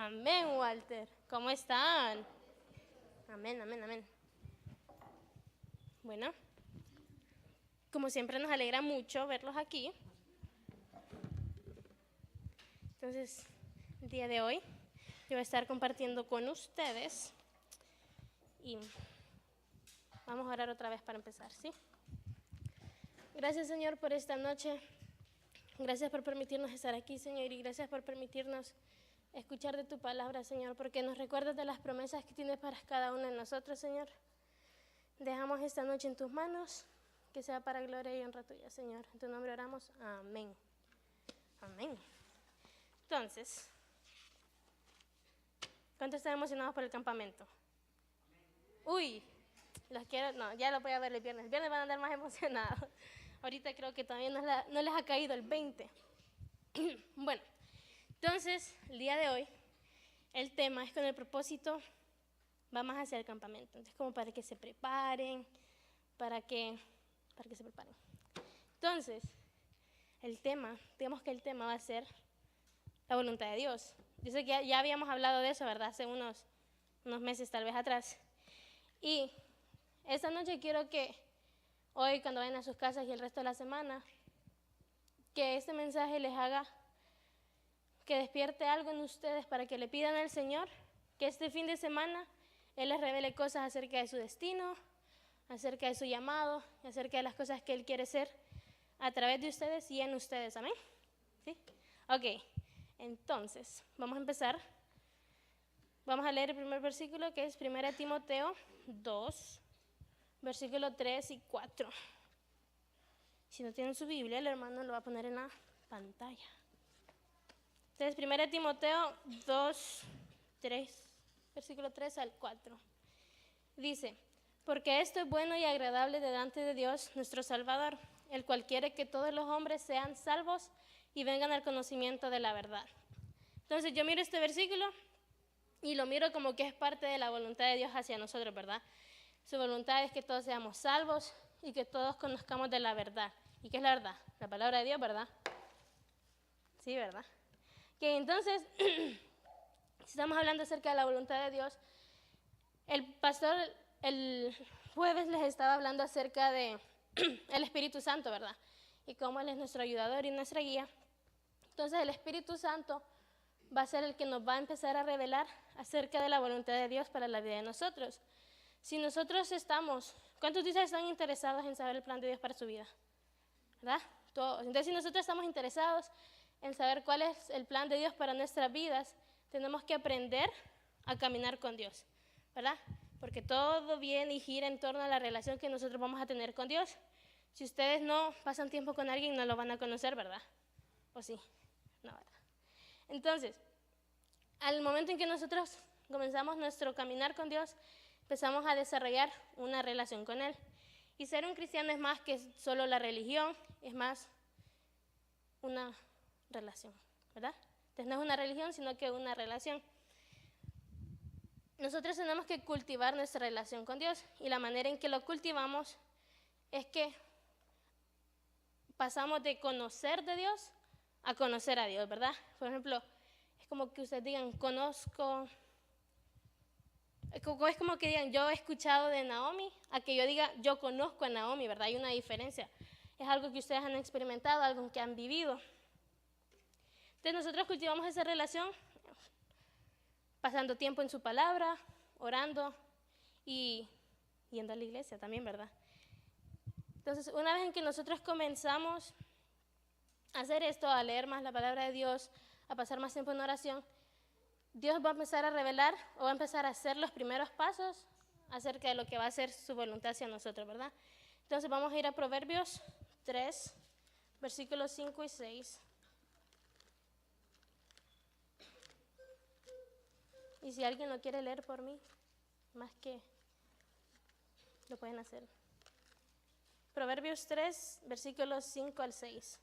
Amén, Walter. ¿Cómo están? Amén, amén, amén. Bueno, como siempre nos alegra mucho verlos aquí. Entonces, el día de hoy yo voy a estar compartiendo con ustedes y vamos a orar otra vez para empezar, ¿sí? Gracias, Señor, por esta noche. Gracias por permitirnos estar aquí, Señor, y gracias por permitirnos escuchar de tu palabra, Señor, porque nos recuerdas de las promesas que tienes para cada uno de nosotros, Señor. Dejamos esta noche en tus manos, que sea para gloria y honra tuya, Señor. En tu nombre oramos. Amén. Amén. Entonces, ¿cuántos están emocionados por el campamento? Uy, los quiero, no, ya lo voy a ver el viernes. El viernes van a andar más emocionados. Ahorita creo que todavía no les ha caído el 20. Bueno, entonces, el día de hoy, el tema es con el propósito, va más hacia el campamento. Entonces, como para que se preparen, para que se preparen. Entonces, el tema, digamos que el tema va a ser la voluntad de Dios. Yo sé que ya habíamos hablado de eso, ¿verdad? Hace unos meses tal vez atrás. Y esta noche quiero que hoy, cuando vayan a sus casas y el resto de la semana, que este mensaje les haga, que despierte algo en ustedes para que le pidan al Señor que este fin de semana Él les revele cosas acerca de su destino, acerca de su llamado, acerca de las cosas que Él quiere hacer a través de ustedes y en ustedes. ¿Amén? ¿Sí? Ok, entonces vamos a empezar. Vamos a leer el primer versículo, que es 1 Timoteo 2, versículo 3 y 4. Si no tienen su Biblia, el hermano lo va a poner en la pantalla. Entonces, 1 Timoteo 2, 3, versículo 3 al 4. Dice: porque esto es bueno y agradable delante de Dios nuestro Salvador, el cual quiere que todos los hombres sean salvos y vengan al conocimiento de la verdad. Entonces yo miro este versículo y lo miro como que es parte de la voluntad de Dios hacia nosotros, ¿verdad? Su voluntad es que todos seamos salvos y que todos conozcamos de la verdad. ¿Y qué es la verdad? La palabra de Dios, ¿verdad? Sí, ¿verdad? Que entonces, si estamos hablando acerca de la voluntad de Dios, el pastor el jueves les estaba hablando acerca de el Espíritu Santo, ¿verdad? Y cómo Él es nuestro ayudador y nuestra guía. Entonces el Espíritu Santo va a ser el que nos va a empezar a revelar acerca de la voluntad de Dios para la vida de nosotros. Si nosotros estamos, ¿cuántos de ustedes están interesados en saber el plan de Dios para su vida? ¿Verdad? Todos. Entonces, si nosotros estamos interesados en saber cuál es el plan de Dios para nuestras vidas, tenemos que aprender a caminar con Dios, ¿verdad? Porque todo viene y gira en torno a la relación que nosotros vamos a tener con Dios. Si ustedes no pasan tiempo con alguien, no lo van a conocer, ¿verdad? ¿O sí? No, ¿verdad? Entonces, al momento en que nosotros comenzamos nuestro caminar con Dios, empezamos a desarrollar una relación con Él. Y ser un cristiano es más que solo la religión, es más una relación, ¿verdad? Entonces no es una religión, sino que una relación. Nosotros tenemos que cultivar nuestra relación con Dios, y la manera en que lo cultivamos es que pasamos de conocer de Dios a conocer a Dios, ¿verdad? Por ejemplo, es como que ustedes digan, conozco, es como que digan, yo he escuchado de Naomi, a que yo diga, yo conozco a Naomi, ¿verdad? Hay una diferencia. Es algo que ustedes han experimentado, algo que han vivido. Entonces nosotros cultivamos esa relación pasando tiempo en su palabra, orando y yendo a la iglesia también, ¿verdad? Entonces, una vez en que nosotros comenzamos a hacer esto, a leer más la palabra de Dios, a pasar más tiempo en oración, Dios va a empezar a revelar o va a empezar a hacer los primeros pasos acerca de lo que va a ser su voluntad hacia nosotros, ¿verdad? Entonces vamos a ir a Proverbios 3, versículos 5 y 6. Y si alguien lo quiere leer por mí, más que lo pueden hacer. Proverbios 3, versículos 5 al 6.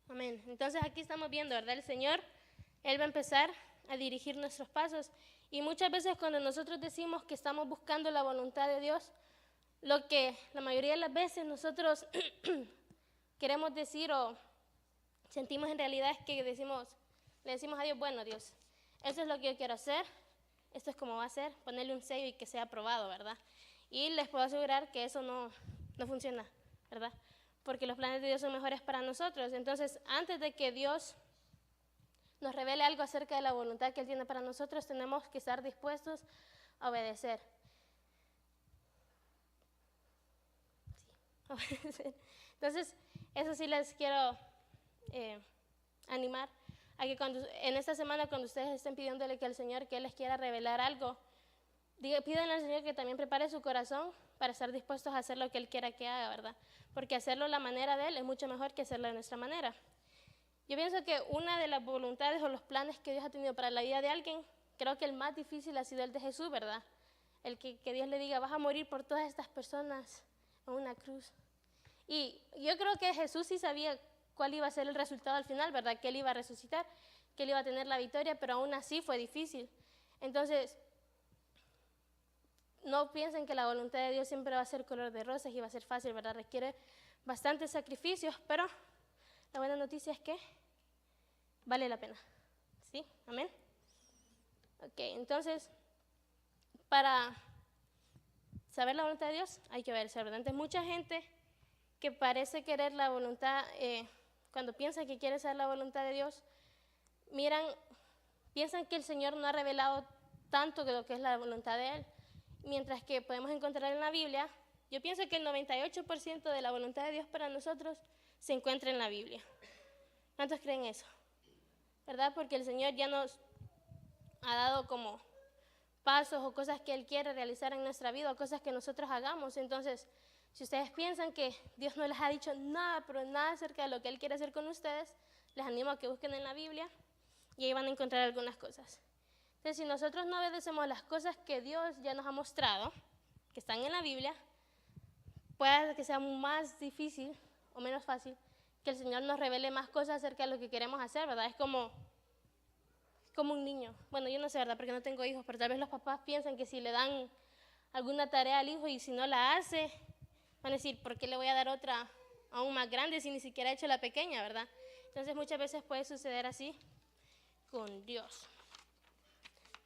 Amén. Entonces aquí estamos viendo, ¿verdad? El Señor Él va a empezar a dirigir nuestros pasos. Y muchas veces cuando nosotros decimos que estamos buscando la voluntad de Dios, lo que la mayoría de las veces nosotros queremos decir o sentimos en realidad es que le decimos a Dios, bueno, Dios, eso es lo que yo quiero hacer, esto es como va a ser, ponerle un sello y que sea aprobado, ¿verdad? Y les puedo asegurar que eso no funciona, ¿verdad? Porque los planes de Dios son mejores para nosotros. Entonces, antes de que Dios nos revele algo acerca de la voluntad que Él tiene para nosotros, tenemos que estar dispuestos a obedecer. Sí, obedecer. Entonces, eso sí les quiero animar a que en esta semana, cuando ustedes estén pidiéndole que al Señor que Él les quiera revelar algo, pídanle al Señor que también prepare su corazón para estar dispuestos a hacer lo que Él quiera que haga, ¿verdad? Porque hacerlo a la manera de Él es mucho mejor que hacerlo de nuestra manera. Yo pienso que una de las voluntades o los planes que Dios ha tenido para la vida de alguien, creo que el más difícil ha sido el de Jesús, ¿verdad? El que Dios le diga, vas a morir por todas estas personas en una cruz. Y yo creo que Jesús sí sabía cuál iba a ser el resultado al final, ¿verdad? Que Él iba a resucitar, que Él iba a tener la victoria, pero aún así fue difícil. Entonces, no piensen que la voluntad de Dios siempre va a ser color de rosas y va a ser fácil, ¿verdad? Requiere bastantes sacrificios, pero la buena noticia es que vale la pena. ¿Sí? ¿Amén? Ok, entonces, para saber la voluntad de Dios hay que obedecer, ¿verdad? Entonces, mucha gente que parece querer la voluntad, cuando piensa que quiere saber la voluntad de Dios, piensan que el Señor no ha revelado tanto de lo que es la voluntad de Él. Mientras que podemos encontrar en la Biblia, yo pienso que el 98% de la voluntad de Dios para nosotros se encuentra en la Biblia. ¿Cuántos creen eso? ¿Verdad? Porque el Señor ya nos ha dado como pasos o cosas que Él quiere realizar en nuestra vida o cosas que nosotros hagamos. Entonces, si ustedes piensan que Dios no les ha dicho nada, pero nada acerca de lo que Él quiere hacer con ustedes, les animo a que busquen en la Biblia y ahí van a encontrar algunas cosas. Entonces, si nosotros no obedecemos las cosas que Dios ya nos ha mostrado, que están en la Biblia, puede que sea más difícil o menos fácil que el Señor nos revele más cosas acerca de lo que queremos hacer, ¿verdad? Es como un niño. Bueno, yo no sé, ¿verdad? Porque no tengo hijos, pero tal vez los papás piensan que si le dan alguna tarea al hijo y si no la hace, van a decir, ¿por qué le voy a dar otra aún más grande si ni siquiera ha hecho la pequeña, ¿verdad? Entonces, muchas veces puede suceder así con Dios.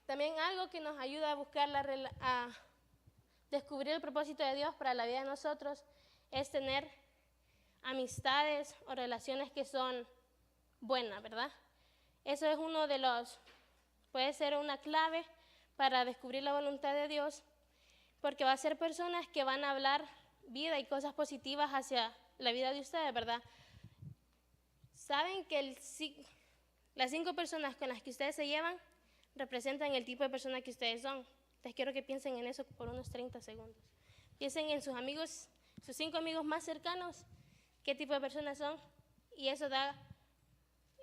También algo que nos ayuda a buscar a descubrir el propósito de Dios para la vida de nosotros es tener amistades o relaciones que son buenas, ¿verdad? Eso es puede ser una clave para descubrir la voluntad de Dios, porque va a ser personas que van a hablar vida y cosas positivas hacia la vida de ustedes, ¿verdad? Saben que las 5 personas con las que ustedes se llevan representan el tipo de persona que ustedes son. Les quiero que piensen en eso por unos 30 segundos. Piensen en sus amigos, sus 5 amigos más cercanos, qué tipo de personas son, y eso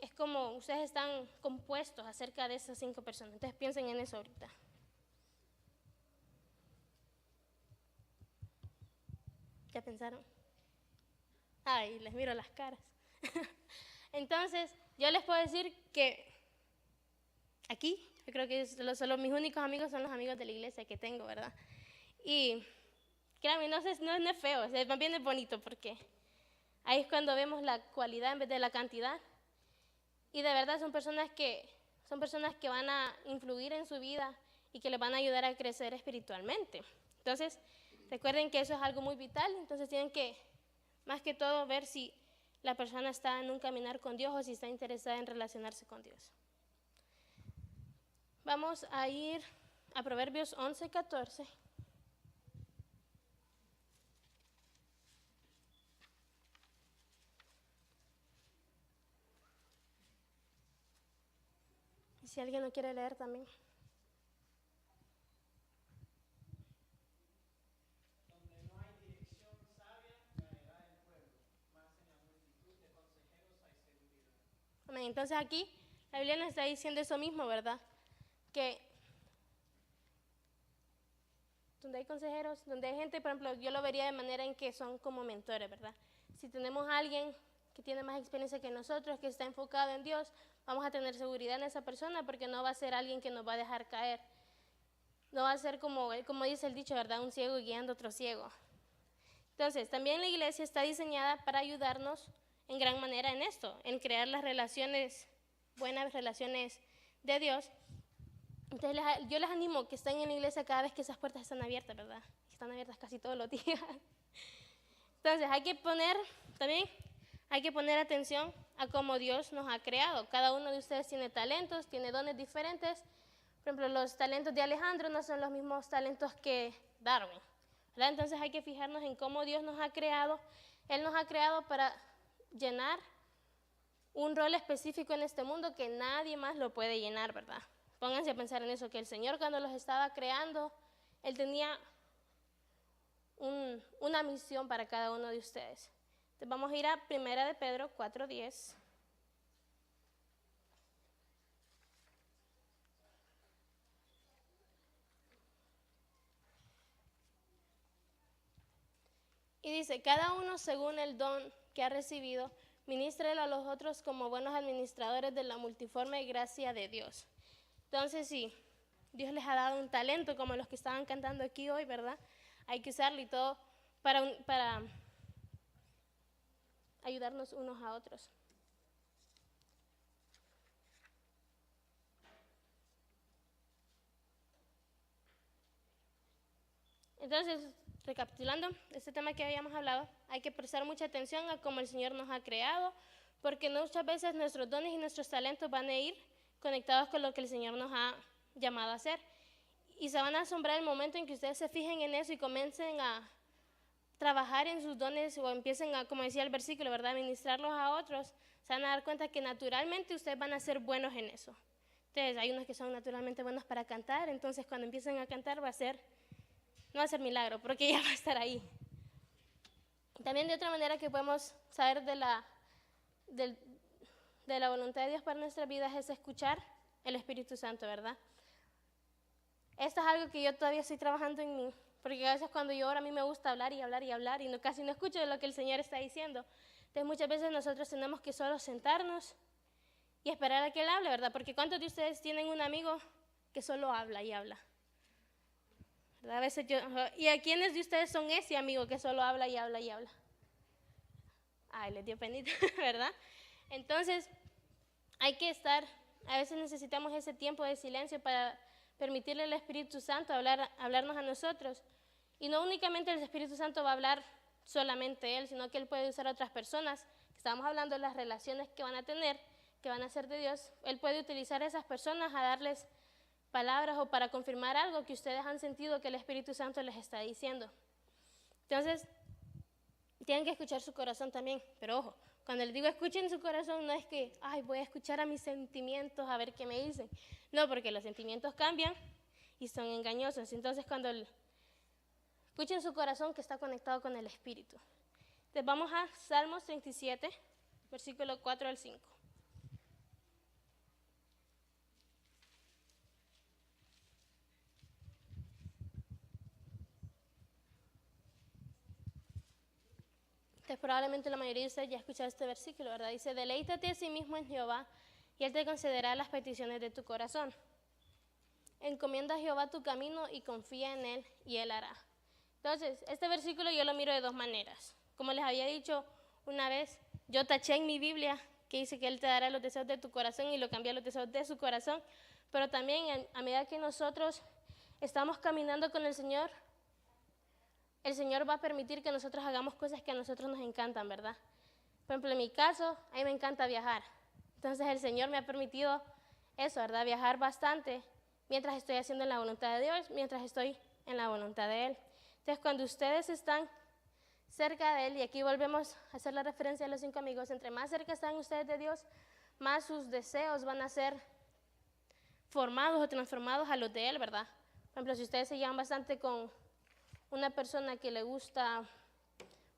es como ustedes están compuestos acerca de esas 5 personas. Entonces piensen en eso ahorita. ¿Ya pensaron? Ay, les miro las caras. Entonces, yo les puedo decir que aquí, yo creo que solo mis únicos amigos son los amigos de la iglesia que tengo, ¿verdad? Y créanme, no es feo, más bien es bonito porque ahí es cuando vemos la cualidad en vez de la cantidad. Y de verdad son personas que van a influir en su vida y que les van a ayudar a crecer espiritualmente. Entonces, recuerden que eso es algo muy vital, entonces tienen que, más que todo, ver si la persona está en un caminar con Dios o si está interesada en relacionarse con Dios. Vamos a ir a Proverbios 11:14. Y si alguien lo quiere leer también. Amén. Entonces aquí la Biblia nos está diciendo eso mismo, ¿verdad? Que donde hay consejeros, donde hay gente, por ejemplo, yo lo vería de manera en que son como mentores, ¿verdad? Si tenemos a alguien que tiene más experiencia que nosotros, que está enfocado en Dios, vamos a tener seguridad en esa persona porque no va a ser alguien que nos va a dejar caer. No va a ser como dice el dicho, ¿verdad? Un ciego guiando a otro ciego. Entonces, también la iglesia está diseñada para ayudarnos en gran manera en esto, en crear las relaciones, buenas relaciones de Dios. Entonces, yo les animo que estén en la iglesia cada vez que esas puertas están abiertas, ¿verdad? Están abiertas casi todos los días. Entonces, hay que poner atención a cómo Dios nos ha creado. Cada uno de ustedes tiene talentos, tiene dones diferentes. Por ejemplo, los talentos de Alejandro no son los mismos talentos que Darwin, ¿verdad? Entonces hay que fijarnos en cómo Dios nos ha creado. Él nos ha creado para llenar un rol específico en este mundo que nadie más lo puede llenar, ¿verdad? Pónganse a pensar en eso, que el Señor cuando los estaba creando, Él tenía una misión para cada uno de ustedes. Entonces vamos a ir a 1 de Pedro 4:10. Y dice, cada uno según el don que ha recibido, ministrelo a los otros como buenos administradores de la multiforme gracia de Dios. Entonces, sí, Dios les ha dado un talento como los que estaban cantando aquí hoy, ¿verdad? Hay que usarlo y todo para ayudarnos unos a otros. Entonces, recapitulando este tema que habíamos hablado, hay que prestar mucha atención a cómo el Señor nos ha creado, porque muchas veces nuestros dones y nuestros talentos van a ir conectados con lo que el Señor nos ha llamado a hacer. Y se van a asombrar el momento en que ustedes se fijen en eso y comiencen a trabajar en sus dones o empiecen a, como decía el versículo, ¿verdad?, ministrarlos a otros. Se van a dar cuenta que naturalmente ustedes van a ser buenos en eso. Entonces, hay unos que son naturalmente buenos para cantar, entonces cuando empiecen a cantar no va a ser milagro, porque ya va a estar ahí. También de otra manera que podemos saber de la voluntad de Dios para nuestras vidas es escuchar el Espíritu Santo, ¿verdad? Esto es algo que yo todavía estoy trabajando en mí, porque a veces cuando yo oro a mí me gusta hablar y hablar y hablar y casi no escucho lo que el Señor está diciendo. Entonces muchas veces nosotros tenemos que solo sentarnos y esperar a que Él hable, ¿verdad? Porque ¿cuántos de ustedes tienen un amigo que solo habla y habla? ¿Verdad? A veces ¿y a quiénes de ustedes son ese amigo que solo habla y habla y habla? Ay, les dio penita, ¿verdad? Entonces, a veces necesitamos ese tiempo de silencio para permitirle al Espíritu Santo hablarnos a nosotros. Y no únicamente el Espíritu Santo va a hablar solamente Él, sino que Él puede usar a otras personas. Estamos hablando de las relaciones que van a tener, que van a ser de Dios. Él puede utilizar a esas personas a darles palabras o para confirmar algo que ustedes han sentido que el Espíritu Santo les está diciendo. Entonces, tienen que escuchar su corazón también, pero ojo, cuando les digo escuchen su corazón, no es que, voy a escuchar a mis sentimientos a ver qué me dicen. No, porque los sentimientos cambian y son engañosos. Entonces, cuando escuchen su corazón que está conectado con el Espíritu. Entonces, vamos a Salmos 37, versículo 4 al 5. Entonces, probablemente la mayoría de ustedes ya ha escuchado este versículo, ¿verdad? Dice, deleítate a sí mismo en Jehová y Él te concederá las peticiones de tu corazón. Encomienda a Jehová tu camino y confía en Él y Él hará. Entonces, este versículo yo lo miro de dos maneras. Como les había dicho una vez, yo taché en mi Biblia que dice que Él te dará los deseos de tu corazón y lo cambié a los deseos de su corazón. Pero también a medida que nosotros estamos caminando con el Señor va a permitir que nosotros hagamos cosas que a nosotros nos encantan, ¿verdad? Por ejemplo, en mi caso, a mí me encanta viajar. Entonces el Señor me ha permitido eso, ¿verdad? Viajar bastante mientras estoy haciendo la voluntad de Dios, mientras estoy en la voluntad de Él. Entonces cuando ustedes están cerca de Él, y aquí volvemos a hacer la referencia a los 5 amigos, entre más cerca están ustedes de Dios, más sus deseos van a ser formados o transformados a los de Él, ¿verdad? Por ejemplo, si ustedes se llevan bastante con una persona que le gusta,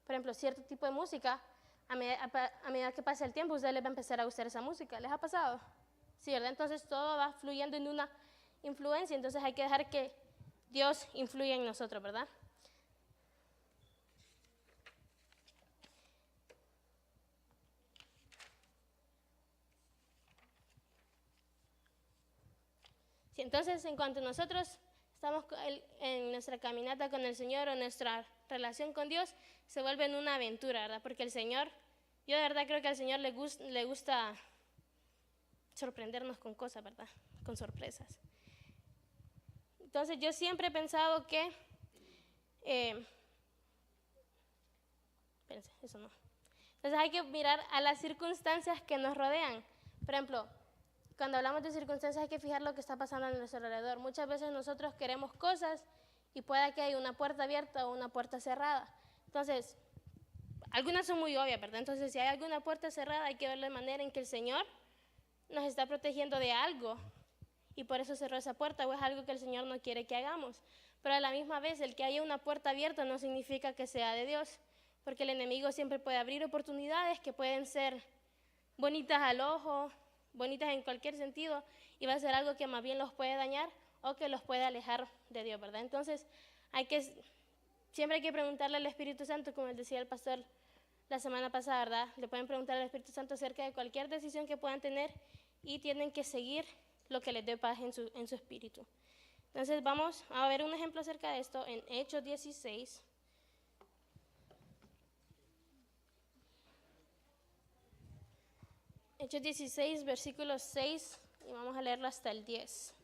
por ejemplo, cierto tipo de música, a medida que pasa el tiempo, usted les va a empezar a gustar esa música. ¿Les ha pasado? Sí, ¿verdad? Entonces todo va fluyendo en una influencia, entonces hay que dejar que Dios influya en nosotros, ¿verdad? Sí, entonces, en cuanto nosotros estamos en nuestra caminata con el Señor o nuestra relación con Dios, se vuelve en una aventura, ¿verdad? Porque el Señor, yo de verdad creo que al Señor le gusta sorprendernos con cosas, ¿verdad? Con sorpresas. Entonces, yo siempre he pensado que... espérense, eso no. Entonces, hay que mirar a las circunstancias que nos rodean. Por ejemplo, cuando hablamos de circunstancias hay que fijar lo que está pasando a nuestro alrededor. Muchas veces nosotros queremos cosas y puede que haya una puerta abierta o una puerta cerrada. Entonces, algunas son muy obvias, ¿verdad? Entonces, si hay alguna puerta cerrada, hay que ver la manera en que el Señor nos está protegiendo de algo y por eso cerró esa puerta, o es algo que el Señor no quiere que hagamos. Pero a la misma vez, el que haya una puerta abierta no significa que sea de Dios, porque el enemigo siempre puede abrir oportunidades que pueden ser bonitas al ojo, bonitas en cualquier sentido, y va a ser algo que más bien los puede dañar o que los puede alejar de Dios, ¿verdad? Entonces, siempre hay que preguntarle al Espíritu Santo, como decía el pastor la semana pasada, ¿verdad? Le pueden preguntar al Espíritu Santo acerca de cualquier decisión que puedan tener y tienen que seguir lo que les dé paz en su espíritu. Entonces, vamos a ver un ejemplo acerca de esto en Hechos 16. Hechos 16, versículos 6, y vamos a leerlo hasta el 10.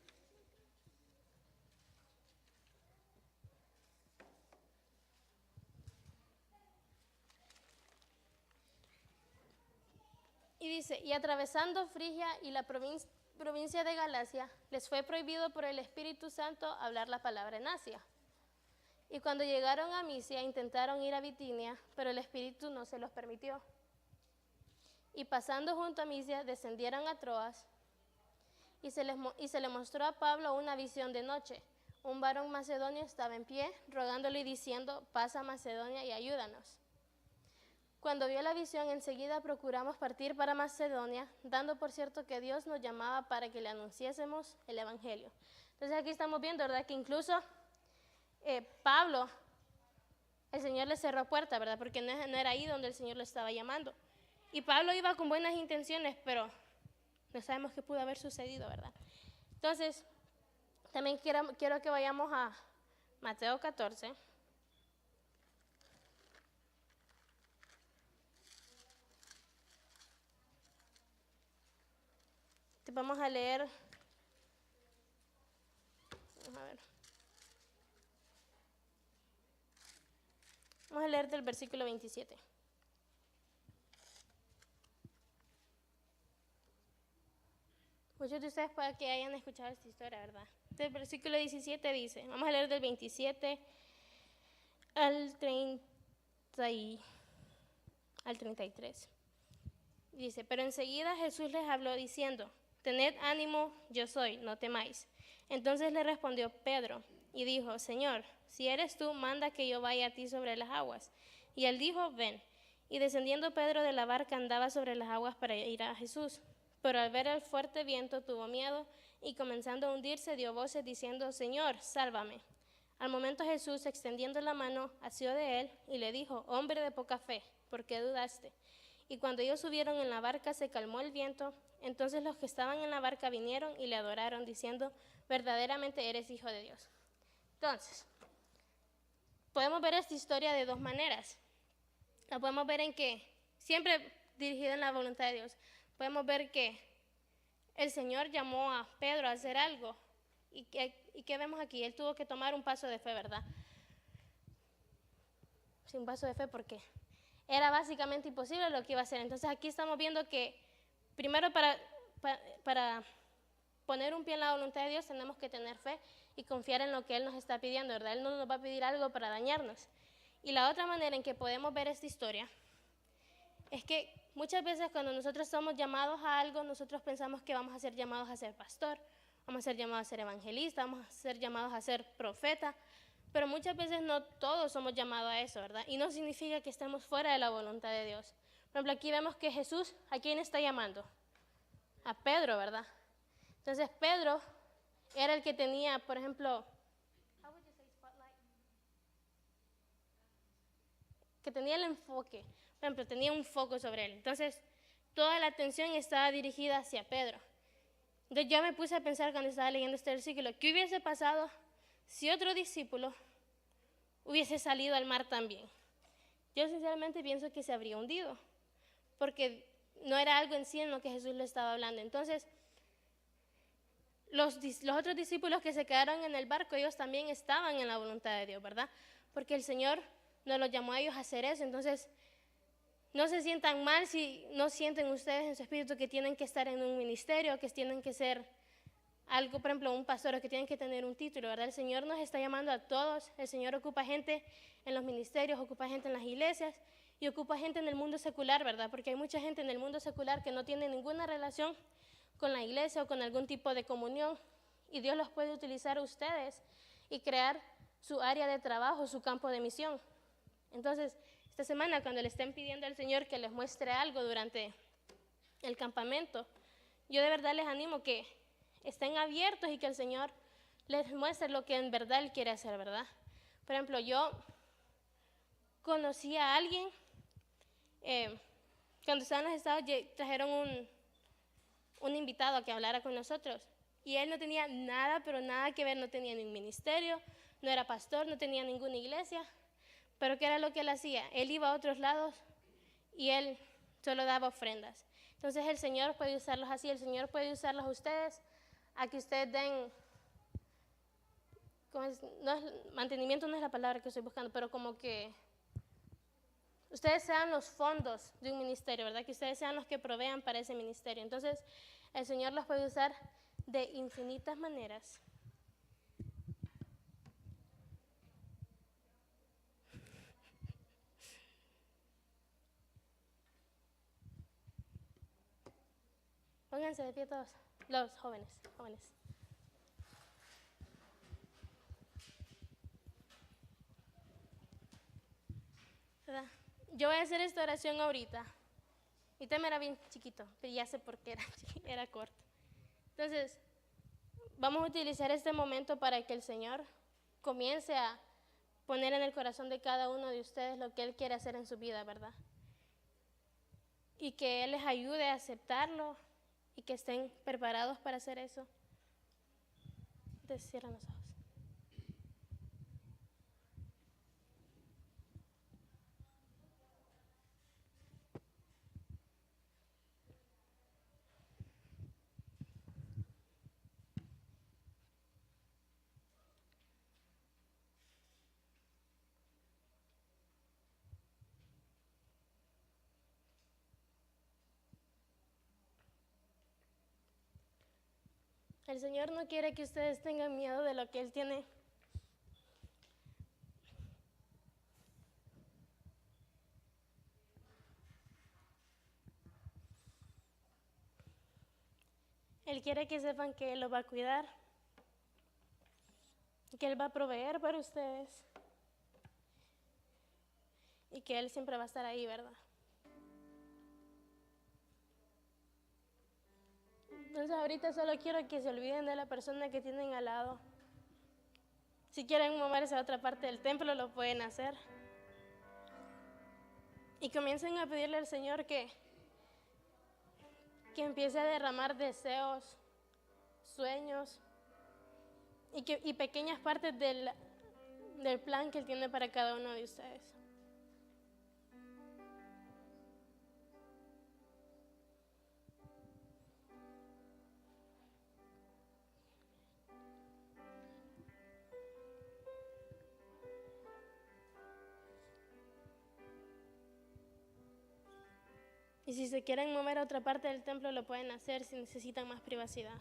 Y dice, y atravesando Frigia y la provincia de Galacia, les fue prohibido por el Espíritu Santo hablar la palabra en Asia. Y cuando llegaron a Misia, intentaron ir a Bitinia, pero el Espíritu no se los permitió. Y pasando junto a Misia, descendieron a Troas, y se le mostró a Pablo una visión de noche. Un varón macedonio estaba en pie, rogándole y diciendo, pasa a Macedonia y ayúdanos. Cuando vio la visión, enseguida procuramos partir para Macedonia, dando por cierto que Dios nos llamaba para que le anunciásemos el Evangelio. Entonces aquí estamos viendo, ¿verdad? Que incluso Pablo, el Señor le cerró puerta, ¿verdad? Porque no era ahí donde el Señor lo estaba llamando. Y Pablo iba con buenas intenciones, pero no sabemos qué pudo haber sucedido, ¿verdad? Entonces, también quiero que vayamos a Mateo 14. Vamos a leer, vamos a leer del versículo 27. Muchos de ustedes pueden que hayan escuchado esta historia, ¿verdad? Del versículo 17 dice, vamos a leer del 27 al 33. Dice, pero enseguida Jesús les habló diciendo, tened ánimo, yo soy, no temáis. Entonces le respondió Pedro y dijo, Señor, si eres tú, manda que yo vaya a ti sobre las aguas. Y él dijo, ven. Y descendiendo Pedro de la barca andaba sobre las aguas para ir a Jesús. Pero al ver el fuerte viento tuvo miedo y comenzando a hundirse dio voces diciendo, Señor, sálvame. Al momento Jesús, extendiendo la mano, asió de él y le dijo, hombre de poca fe, ¿por qué dudaste? Y cuando ellos subieron en la barca se calmó el viento. Entonces los que estaban en la barca vinieron y le adoraron diciendo, verdaderamente eres hijo de Dios. Entonces, podemos ver esta historia de dos maneras. La podemos ver en que, siempre dirigida en la voluntad de Dios, podemos ver que el Señor llamó a Pedro a hacer algo. ¿Y qué vemos aquí? Él tuvo que tomar un paso de fe, ¿verdad? Sí, un paso de fe porque era básicamente imposible lo que iba a hacer. Entonces aquí estamos viendo que primero para poner un pie en la voluntad de Dios tenemos que tener fe y confiar en lo que Él nos está pidiendo, ¿verdad? Él no nos va a pedir algo para dañarnos. Y la otra manera en que podemos ver esta historia es que muchas veces cuando nosotros somos llamados a algo, nosotros pensamos que vamos a ser llamados a ser pastor, vamos a ser llamados a ser evangelista, vamos a ser llamados a ser profeta, pero muchas veces no todos somos llamados a eso, ¿verdad? Y no significa que estemos fuera de la voluntad de Dios. Por ejemplo, aquí vemos que Jesús, ¿a quién está llamando? A Pedro, ¿verdad? Entonces Pedro era el que tenía, por ejemplo, que tenía el enfoque, por ejemplo, tenía un foco sobre él. Entonces, toda la atención estaba dirigida hacia Pedro. Entonces yo me puse a pensar cuando estaba leyendo este versículo, ¿qué hubiese pasado si otro discípulo hubiese salido al mar también? Yo sinceramente pienso que se habría hundido, porque no era algo en sí en lo que Jesús le estaba hablando. Entonces, los otros discípulos que se quedaron en el barco, ellos también estaban en la voluntad de Dios, ¿verdad? Porque el Señor nos los llamó a ellos a hacer eso. Entonces, no se sientan mal si no sienten ustedes en su espíritu que tienen que estar en un ministerio, que tienen que ser algo, por ejemplo, un pastor, o que tienen que tener un título, ¿verdad? El Señor nos está llamando a todos. El Señor ocupa gente en los ministerios, ocupa gente en las iglesias y ocupa gente en el mundo secular, ¿verdad? Porque hay mucha gente en el mundo secular que no tiene ninguna relación con la iglesia o con algún tipo de comunión, y Dios los puede utilizar a ustedes y crear su área de trabajo, su campo de misión. Entonces, esta semana cuando le estén pidiendo al Señor que les muestre algo durante el campamento, yo de verdad les animo que estén abiertos y que el Señor les muestre lo que en verdad Él quiere hacer, ¿verdad? Por ejemplo, yo conocí a alguien, cuando estaban en los Estados, trajeron un invitado a que hablara con nosotros, y él no tenía nada, pero nada que ver, no tenía ningún ministerio, no era pastor, no tenía ninguna iglesia, pero ¿qué era lo que él hacía? Él iba a otros lados y él solo daba ofrendas. Entonces el Señor puede usarlos así, el Señor puede usarlos a ustedes, a que ustedes den, mantenimiento no es la palabra que estoy buscando, pero como que ustedes sean los fondos de un ministerio, ¿verdad? Que ustedes sean los que provean para ese ministerio. Entonces, el Señor los puede usar de infinitas maneras. Pónganse de pie todos, los jóvenes. ¿Verdad? Yo voy a hacer esta oración ahorita. Y tema era bien chiquito, pero ya sé por qué era corto. Entonces, vamos a utilizar este momento para que el Señor comience a poner en el corazón de cada uno de ustedes lo que Él quiere hacer en su vida, ¿verdad? Y que Él les ayude a aceptarlo y que estén preparados para hacer eso. Entonces, cierran los ojos. El Señor no quiere que ustedes tengan miedo de lo que Él tiene. Él quiere que sepan que Él los va a cuidar, que Él va a proveer para ustedes y que Él siempre va a estar ahí, ¿verdad? Entonces ahorita solo quiero que se olviden de la persona que tienen al lado. Si quieren moverse a otra parte del templo, lo pueden hacer. Y comiencen a pedirle al Señor que empiece a derramar deseos, sueños y pequeñas partes del plan que Él tiene para cada uno de ustedes. Y si se quieren mover a otra parte del templo, lo pueden hacer si necesitan más privacidad.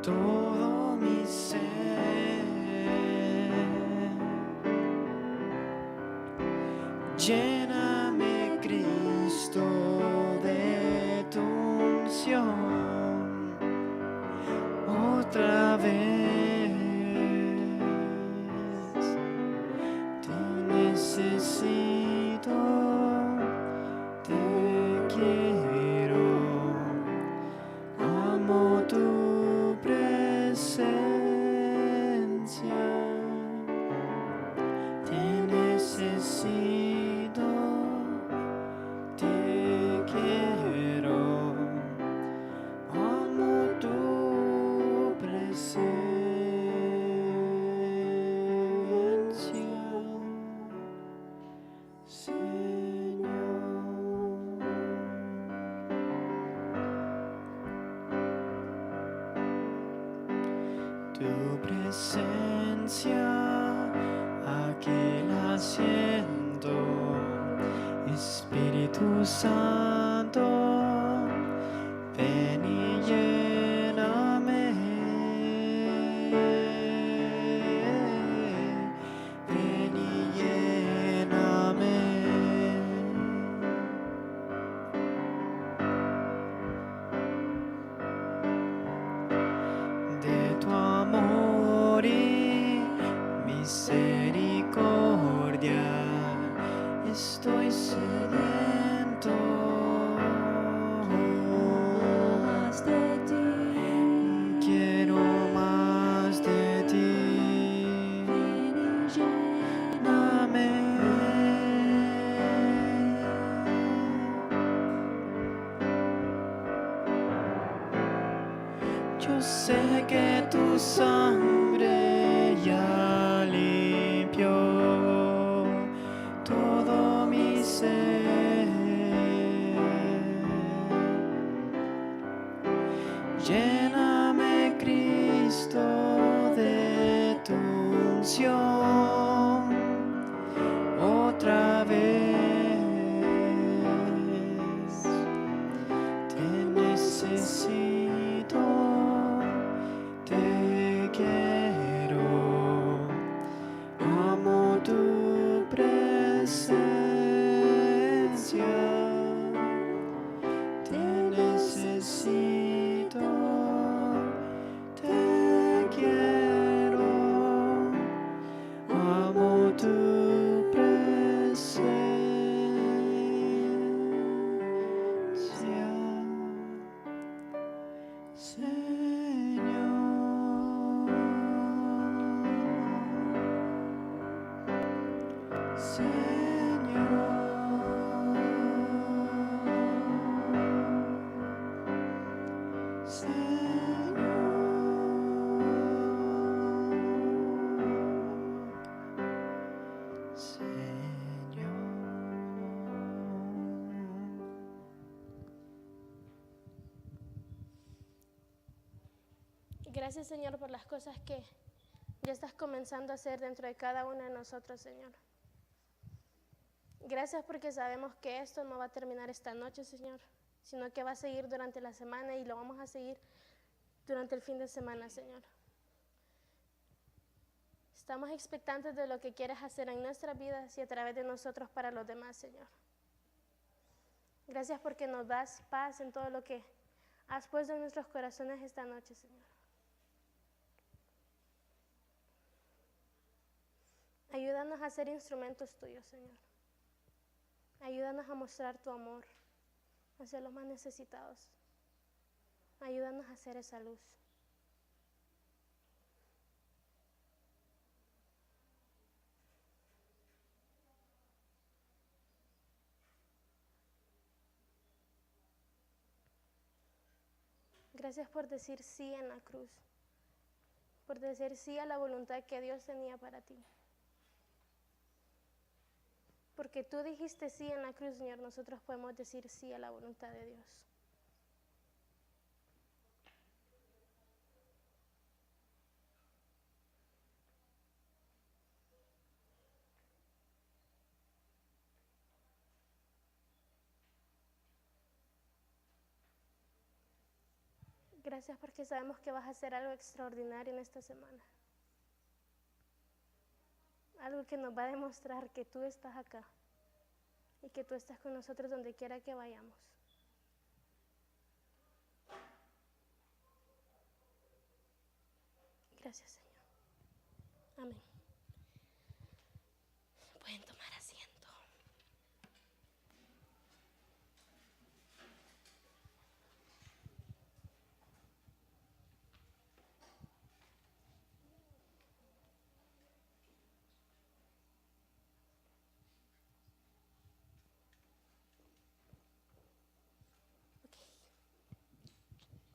todo mi ser. Lléname, Cristo, de tu unción otra vez. Te necesito, te quiero, amo tu presencia. Te necesito, te quiero, amo tu presencia, Señor. Tu presencia, aquí la siento, Espíritu Santo, ven y lléname, ven y lléname. De tu amor y misericordia estoy sediento. Más de ti, Quiero más de ti. ven y Dame. Yo sé que tu sangre ya limpió todo mi ser. Lléname, Cristo, de tu unción otra vez. Te necesito, te quiero, amo tu presencia. Te necesito, te quiero, amo tu presencia, Gracias, Señor, por las cosas que ya estás comenzando a hacer dentro de cada uno de nosotros, Señor. Gracias porque sabemos que esto no va a terminar esta noche, Señor, sino que va a seguir durante la semana y lo vamos a seguir durante el fin de semana, Señor. Estamos expectantes de lo que quieres hacer en nuestras vidas y a través de nosotros para los demás, Señor. Gracias porque nos das paz en todo lo que has puesto en nuestros corazones esta noche, Señor. Ayúdanos a ser instrumentos tuyos, Señor. Ayúdanos a mostrar tu amor hacia los más necesitados. Ayúdanos a hacer esa luz. Gracias por decir sí en la cruz, por decir sí a la voluntad que Dios tenía para ti. Porque tú dijiste sí en la cruz, Señor, nosotros podemos decir sí a la voluntad de Dios. Gracias porque sabemos que vas a hacer algo extraordinario en esta semana. Algo que nos va a demostrar que tú estás acá y que tú estás con nosotros donde quiera que vayamos. Gracias, Señor. Amén. Pueden tomar asiento.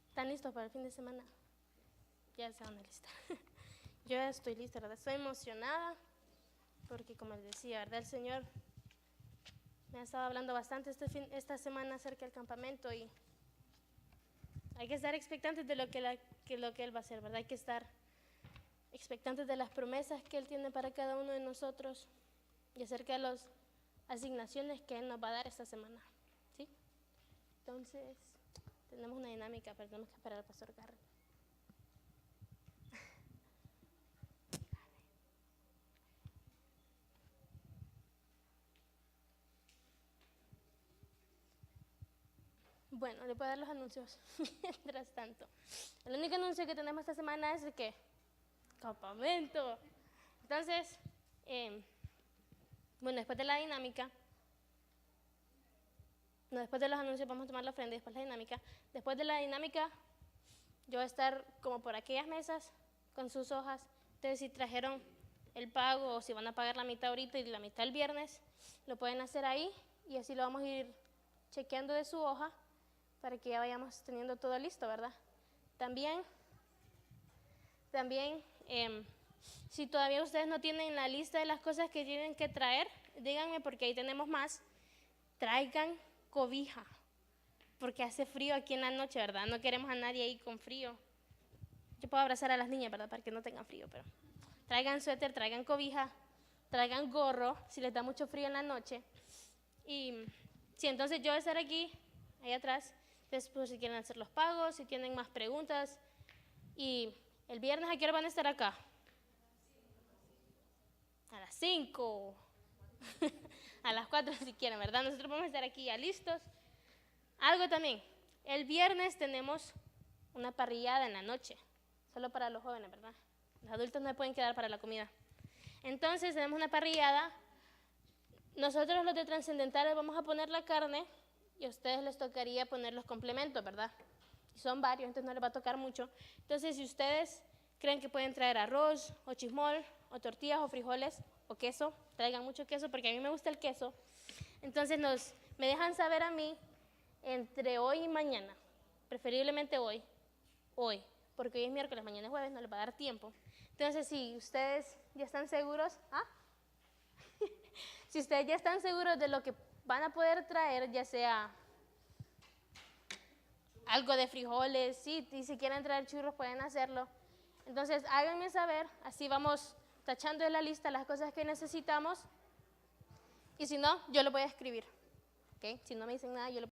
¿Están listos para el fin de semana? Ya se van a listar. Yo ya estoy lista, ¿verdad? Estoy emocionada porque, como les decía, ¿verdad? El Señor me ha estado hablando bastante esta semana acerca del campamento y hay que estar expectantes de lo que Él va a hacer, ¿verdad? Hay que estar expectantes de las promesas que Él tiene para cada uno de nosotros y acerca de las asignaciones que Él nos va a dar esta semana, ¿sí? Entonces, tenemos una dinámica, pero tenemos que esperar al pastor Garrett. Bueno, le puedo dar los anuncios mientras tanto. El único anuncio que tenemos esta semana es el que campamento. Entonces, bueno, después de la dinámica, no, después de los anuncios vamos a tomar la ofrenda y después la dinámica. Después de la dinámica, yo voy a estar como por aquellas mesas con sus hojas. Entonces, si trajeron el pago o si van a pagar la mitad ahorita y la mitad el viernes, lo pueden hacer ahí y así lo vamos a ir chequeando de su hoja para que ya vayamos teniendo todo listo, ¿verdad? También, si todavía ustedes no tienen la lista de las cosas que tienen que traer, díganme porque ahí tenemos más. Traigan cobija, porque hace frío aquí en la noche, ¿verdad? No queremos a nadie ahí con frío. Yo puedo abrazar a las niñas, ¿verdad? Para que no tengan frío, pero traigan suéter, traigan cobija, traigan gorro, si les da mucho frío en la noche. Y sí, entonces yo voy a estar aquí, ahí atrás, después si quieren hacer los pagos, si tienen más preguntas. Y el viernes, ¿a qué hora van a estar acá? A las 5. A las 4 si quieren, ¿verdad? Nosotros vamos a estar aquí ya listos. Algo también, el viernes tenemos una parrillada en la noche, solo para los jóvenes, ¿verdad? Los adultos no se pueden quedar para la comida. Entonces tenemos una parrillada. Nosotros los de Trascendentales vamos a poner la carne y a ustedes les tocaría poner los complementos, ¿verdad? Y son varios, entonces no les va a tocar mucho. Entonces, si ustedes creen que pueden traer arroz o chismol o tortillas o frijoles o queso, traigan mucho queso porque a mí me gusta el queso. Entonces me dejan saber a mí entre hoy y mañana, preferiblemente hoy, porque hoy es miércoles, mañana es jueves, no les va a dar tiempo. Entonces, si ustedes ya están seguros, si ustedes ya están seguros de lo que van a poder traer, ya sea algo de frijoles, sí, y si quieren traer churros pueden hacerlo. Entonces, háganme saber, así vamos tachando en la lista las cosas que necesitamos. Y si no, yo lo voy a escribir. ¿Okay? Si no me dicen nada, yo lo